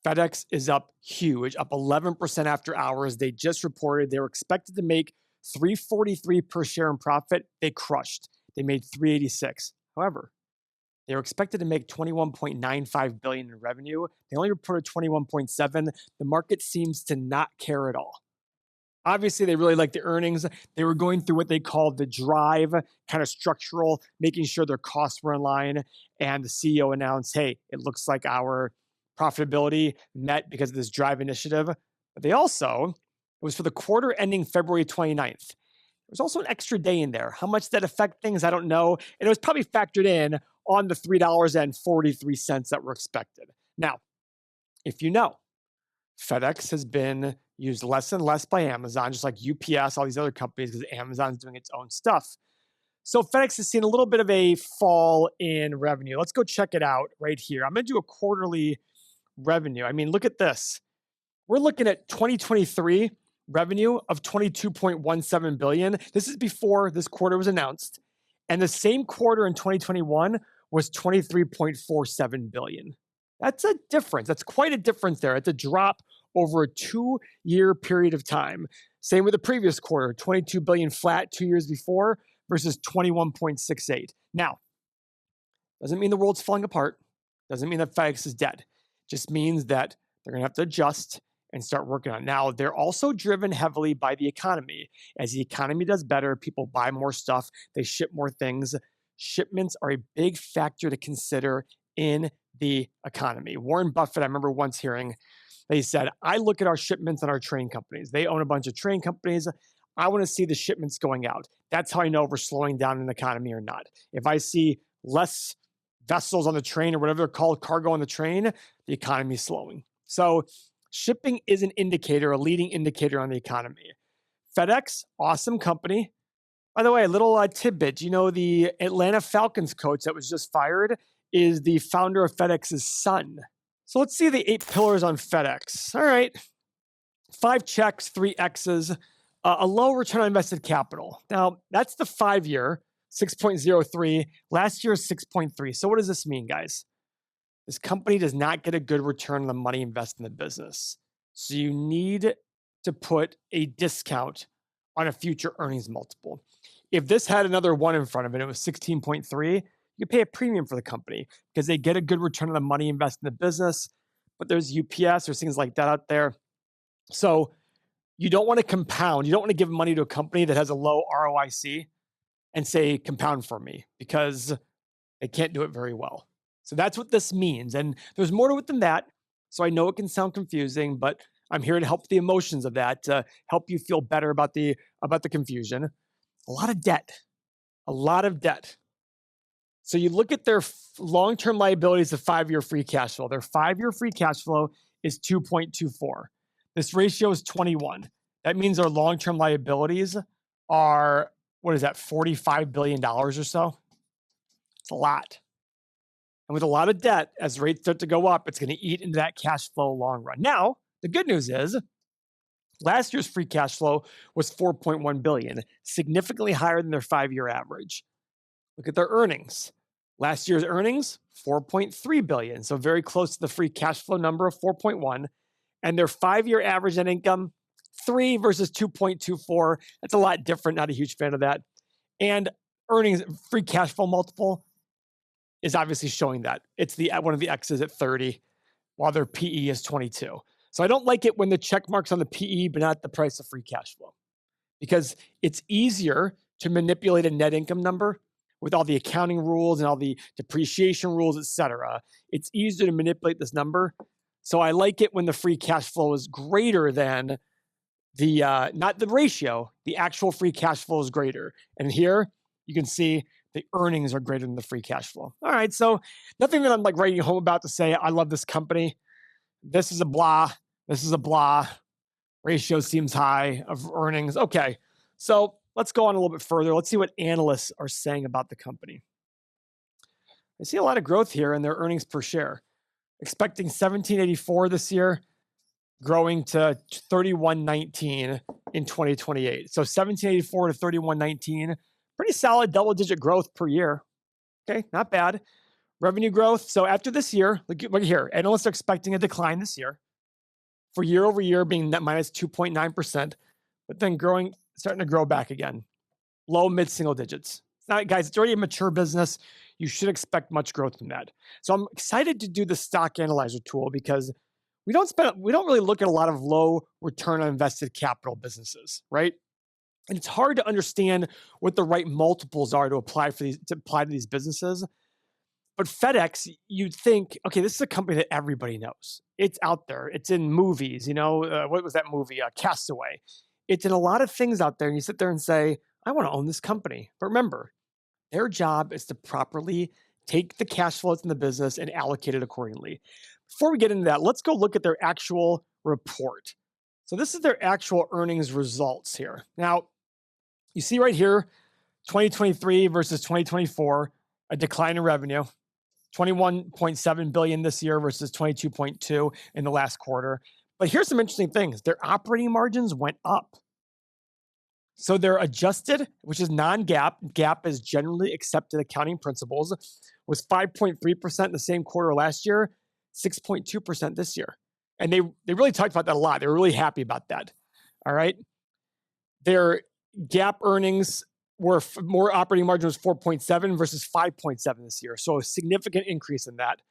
FedEx is up huge, up 11% after hours. They just reported they were expected to make 343 per share in profit. They crushed. They made 386. However, they were expected to make 21.95 billion in revenue. They only reported 21.7. The market seems to not care at all. Obviously, they really like the earnings. They were going through what they called the drive, kind of structural, making sure their costs were in line. And the CEO announced, hey, it looks like our profitability met because of this drive initiative. But they also, it was for the quarter ending February 29th. There's also an extra day in there. How much that affect things, I don't know. And it was probably factored in on the $3.43 that were expected. Now, if you know, FedEx has been used less and less by Amazon, just like UPS, all these other companies, because Amazon's doing its own stuff. So FedEx has seen a little bit of a fall in revenue. Let's go check it out right here. I'm going to do a quarterly revenue. I mean, look at this. We're looking at 2023 revenue of 22.17 billion. This is before this quarter was announced. And the same quarter in 2021 was 23.47 billion. That's a difference. That's quite a difference there. It's a drop over a 2-year period of time. Same with the previous quarter, 22 billion flat 2 years before versus 21.68. Now, doesn't mean the world's falling apart. Doesn't mean that FedEx is dead. Just means that they're going to have to adjust and start working on it. Now, they're also driven heavily by the economy. As the economy does better, people buy more stuff, they ship more things. Shipments are a big factor to consider in the economy. Warren Buffett, I remember once hearing, they said, I look at our shipments on our train companies. They own a bunch of train companies. I want to see the shipments going out. That's how I know if we're slowing down an economy or not. If I see less vessels on the train or whatever they're called, cargo on the train, the economy is slowing. So shipping is an indicator, a leading indicator on the economy. FedEx, awesome company. By the way, a little tidbit. You know, the Atlanta Falcons coach that was just fired is the founder of FedEx's son. So let's see the 8 pillars on FedEx. All right. 5 checks, 3 X's, a low return on invested capital. Now, that's the 5-year, 6.03. Last year, 6.3. So what does this mean, guys? This company does not get a good return on the money invested in the business. So you need to put a discount on a future earnings multiple. If this had another 1 in front of it, it was 16.3, you pay a premium for the company because they get a good return on the money invested in the business. But there's UPS, there's things like that out there. So you don't want to compound. You don't want to give money to a company that has a low ROIC and say, compound for me, because they can't do it very well. So that's what this means. And there's more to it than that. So I know it can sound confusing, but I'm here to help the emotions of that, to help you feel better about the confusion. A lot of debt. So you look at their long-term liabilities of 5-year free cash flow. Their 5-year free cash flow is 2.24. This ratio is 21. That means their long-term liabilities are, what is that, $45 billion or so? It's a lot. And with a lot of debt, as rates start to go up, it's going to eat into that cash flow long run. Now, the good news is, last year's free cash flow was $4.1 billion, significantly higher than their 5-year average. Look at their earnings. Last year's earnings, $4.3 billion, so very close to the free cash flow number of 4.1. And their 5-year average net income, 3 versus 2.24. That's a lot different. Not a huge fan of that. And earnings, free cash flow multiple is obviously showing that. It's one of the X's at 30, while their PE is 22. So I don't like it when the check mark's on the PE, but not the price of free cash flow, because it's easier to manipulate a net income number with all the accounting rules and all the depreciation rules, et cetera. It's easier to manipulate this number. So I like it when the free cash flow is greater than the, not the ratio, the actual free cash flow is greater. And here you can see the earnings are greater than the free cash flow. All right, so nothing that I'm like writing home about to say, I love this company. This is a blah. This is a blah. Ratio seems high of earnings. Okay, so let's go on a little bit further. Let's see what analysts are saying about the company. I see a lot of growth here in their earnings per share. Expecting $17.84 this year, growing to $31.19 in 2028. So $17.84 to $31.19, pretty solid double-digit growth per year. Okay, not bad. Revenue growth. So after this year, look here, analysts are expecting a decline this year for year over year being net minus 2.9%, but then starting to grow back again. Low, mid-single digits. It's not, guys, it's already a mature business. You should expect much growth from that. So I'm excited to do the stock analyzer tool because we don't really look at a lot of low return on invested capital businesses, right? And it's hard to understand what the right multiples are to apply to these businesses. But FedEx, you'd think, okay, this is a company that everybody knows. It's out there. It's in movies. What was that movie? Castaway. It's in a lot of things out there. And you sit there and say, I want to own this company. But remember, their job is to properly take the cash flows in the business and allocate it accordingly. Before we get into that, let's go look at their actual report. So this is their actual earnings results here. Now, you see right here, 2023 versus 2024, a decline in revenue. 21.7 billion this year versus 22.2 in the last quarter. But here's some interesting things. Their operating margins went up. So their adjusted, which is non-GAAP, GAAP is generally accepted accounting principles, was 5.3% in the same quarter last year, 6.2% this year. And they really talked about that a lot. They were really happy about that. All right. Their GAAP earnings more operating margin was 4.7 versus 5.7 this year. So a significant increase in that.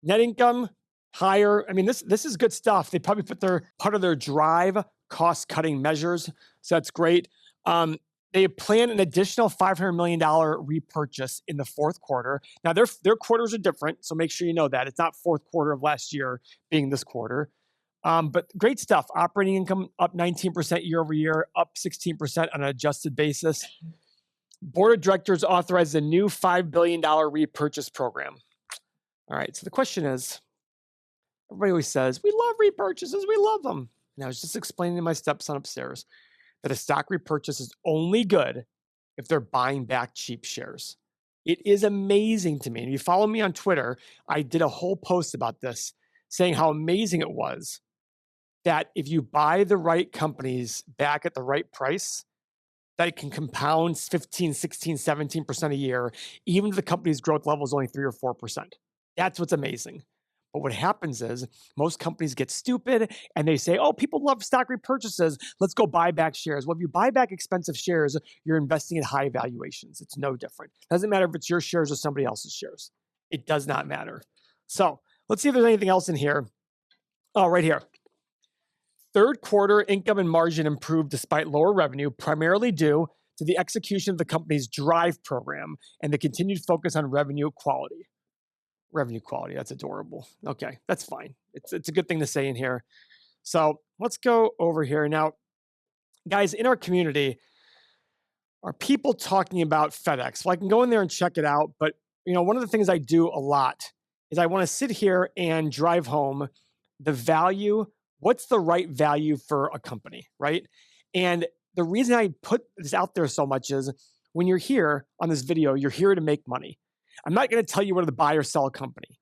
Net income higher. I mean, this is good stuff. They probably put part of their drive cost cutting measures. So that's great. They plan an additional $500 million repurchase in the fourth quarter. Now their quarters are different. So make sure you know that it's not fourth quarter of last year being this quarter. But great stuff. Operating income up 19% year over year, up 16% on an adjusted basis. Board of directors authorized a new $5 billion repurchase program. All right. So the question is, everybody always says, we love repurchases. We love them. And I was just explaining to my stepson upstairs that a stock repurchase is only good if they're buying back cheap shares. It is amazing to me. And if you follow me on Twitter, I did a whole post about this saying how amazing it was that if you buy the right companies back at the right price, that it can compound 15, 16, 17% a year, even if the company's growth level is only 3 or 4%. That's what's amazing. But what happens is most companies get stupid and they say, oh, people love stock repurchases. Let's go buy back shares. Well, if you buy back expensive shares, you're investing at high valuations. It's no different. Doesn't matter if it's your shares or somebody else's shares. It does not matter. So let's see if there's anything else in here. Oh, right here. Third quarter income and margin improved despite lower revenue, primarily due to the execution of the company's drive program and the continued focus on revenue quality. Revenue quality, that's adorable. Okay, that's fine. It's a good thing to say in here. So let's go over here. Now, guys, in our community, are people talking about FedEx? Well, I can go in there and check it out, but one of the things I do a lot is I want to sit here and drive home the value. What's the right value for a company, right? And the reason I put this out there so much is when you're here on this video, you're here to make money. I'm not going to tell you whether to buy or sell a company.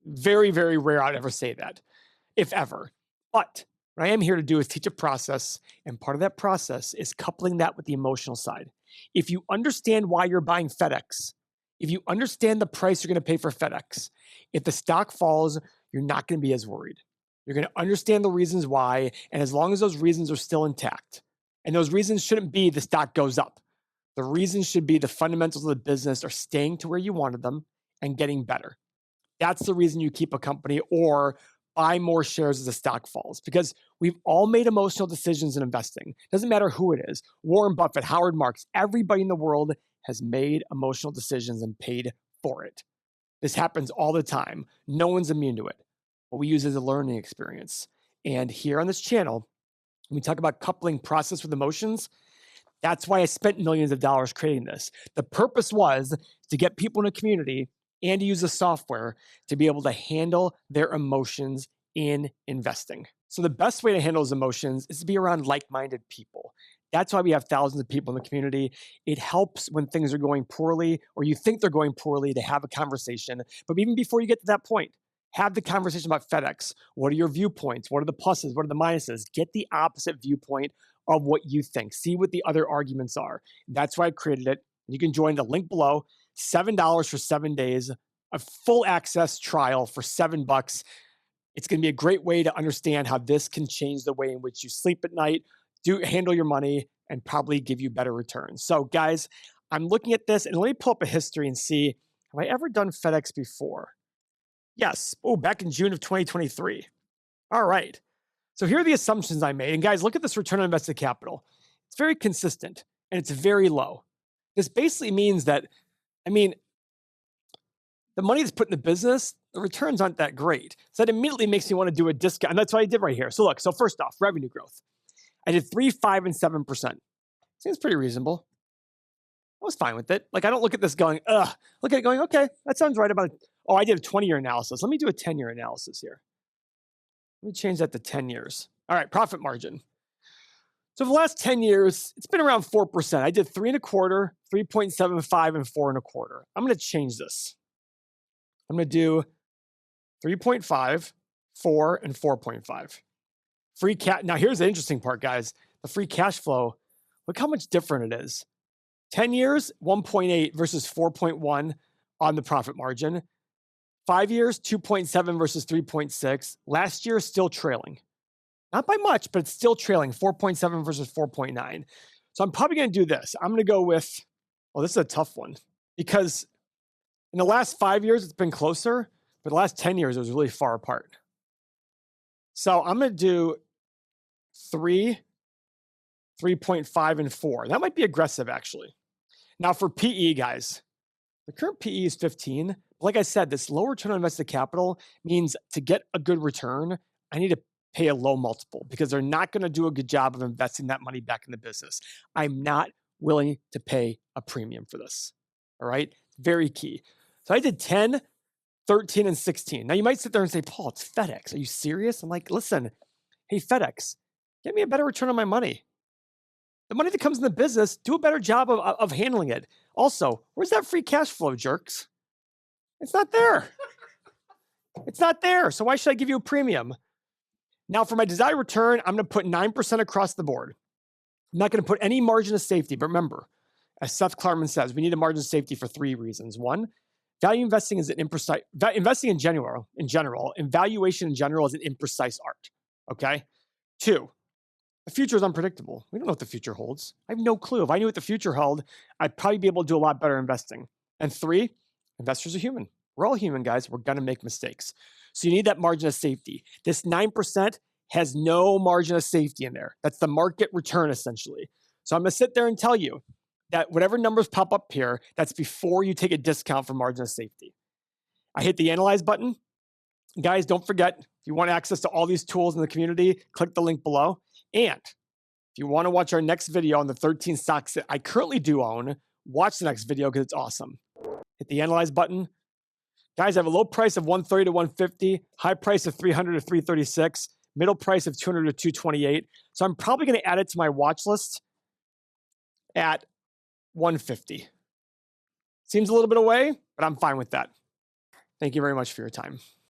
Very, very rare I'd ever say that, if ever. But what I am here to do is teach a process, and part of that process is coupling that with the emotional side. If you understand why you're buying FedEx, if you understand the price you're going to pay for FedEx, if the stock falls, you're not going to be as worried. You're going to understand the reasons why, and as long as those reasons are still intact, and those reasons shouldn't be the stock goes up. The reasons should be the fundamentals of the business are staying to where you wanted them and getting better. That's the reason you keep a company or buy more shares as the stock falls, because we've all made emotional decisions in investing. Doesn't matter who it is. Warren Buffett, Howard Marks, everybody in the world has made emotional decisions and paid for it. This happens all the time. No one's immune to it. What we use is a learning experience. And here on this channel, when we talk about coupling process with emotions, that's why I spent millions of dollars creating this. The purpose was to get people in a community and to use the software to be able to handle their emotions in investing. So the best way to handle those emotions is to be around like-minded people. That's why we have thousands of people in the community. It helps when things are going poorly or you think they're going poorly to have a conversation. But even before you get to that point, have the conversation about FedEx. What are your viewpoints? What are the pluses? What are the minuses? Get the opposite viewpoint of what you think. See what the other arguments are. That's why I created it. You can join the link below. $7 for 7 days, a full access trial for $7. It's going to be a great way to understand how this can change the way in which you sleep at night, handle your money, and probably give you better returns. So guys, I'm looking at this and let me pull up a history and see, have I ever done FedEx before? Yes. Oh, back in June of 2023. All right. So here are the assumptions I made. And guys, look at this return on invested capital. It's very consistent and it's very low. This basically means that, the money that's put in the business, the returns aren't that great. So that immediately makes me want to do a discount. And that's what I did right here. So look, first off, revenue growth. I did 3, 5, and 7%. Seems pretty reasonable. I was fine with it. Like, I don't look at this going, ugh. Look at it going, okay, that sounds right about it. Oh, I did a 20-year analysis. Let me do a 10-year analysis here. Let me change that to 10 years. All right, profit margin. So for the last 10 years, it's been around 4%. I did 3.25, 3.75, and 4.25. I'm going to change this. I'm going to do 3.5, 4, and 4.5. Free cash. Now, here's the interesting part, guys. The free cash flow, look how much different it is. 10 years, 1.8 versus 4.1 on the profit margin. 5 years, 2.7 versus 3.6. Last year, still trailing. Not by much, but it's still trailing, 4.7 versus 4.9. So I'm probably going to do this. I'm going to go with, this is a tough one. Because in the last 5 years, it's been closer. But the last 10 years, it was really far apart. So I'm going to do 3, 3.5, and 4. That might be aggressive, actually. Now, for PE, guys, the current PE is 15. Like I said, this low return on invested capital means to get a good return, I need to pay a low multiple because they're not going to do a good job of investing that money back in the business. I'm not willing to pay a premium for this. All right? Very key. So I did 10, 13, and 16. Now, you might sit there and say, Paul, it's FedEx. Are you serious? I'm like, listen, hey, FedEx, get me a better return on my money. The money that comes in the business, do a better job of handling it. Also, where's that free cash flow, jerks? It's not there. It's not there. So why should I give you a premium? Now, for my desired return, I'm going to put 9% across the board. I'm not going to put any margin of safety. But remember, as Seth Klarman says, we need a margin of safety for 3 reasons. 1, value investing is an imprecise, investing in general, and valuation in general is an imprecise art. Okay? 2, the future is unpredictable. We don't know what the future holds. I have no clue. If I knew what the future held, I'd probably be able to do a lot better investing. And 3, investors are human. We're all human, guys. We're going to make mistakes. So you need that margin of safety. This 9% has no margin of safety in there. That's the market return, essentially. So I'm going to sit there and tell you that whatever numbers pop up here, that's before you take a discount for margin of safety. I hit the analyze button. Guys, don't forget, if you want access to all these tools in the community, click the link below. And if you want to watch our next video on the 13 stocks that I currently do own, watch the next video because it's awesome. Hit the analyze button. Guys, I have a low price of 130 to 150, high price of 300 to 336, middle price of 200 to 228. So I'm probably going to add it to my watch list at 150. Seems a little bit away, but I'm fine with that. Thank you very much for your time.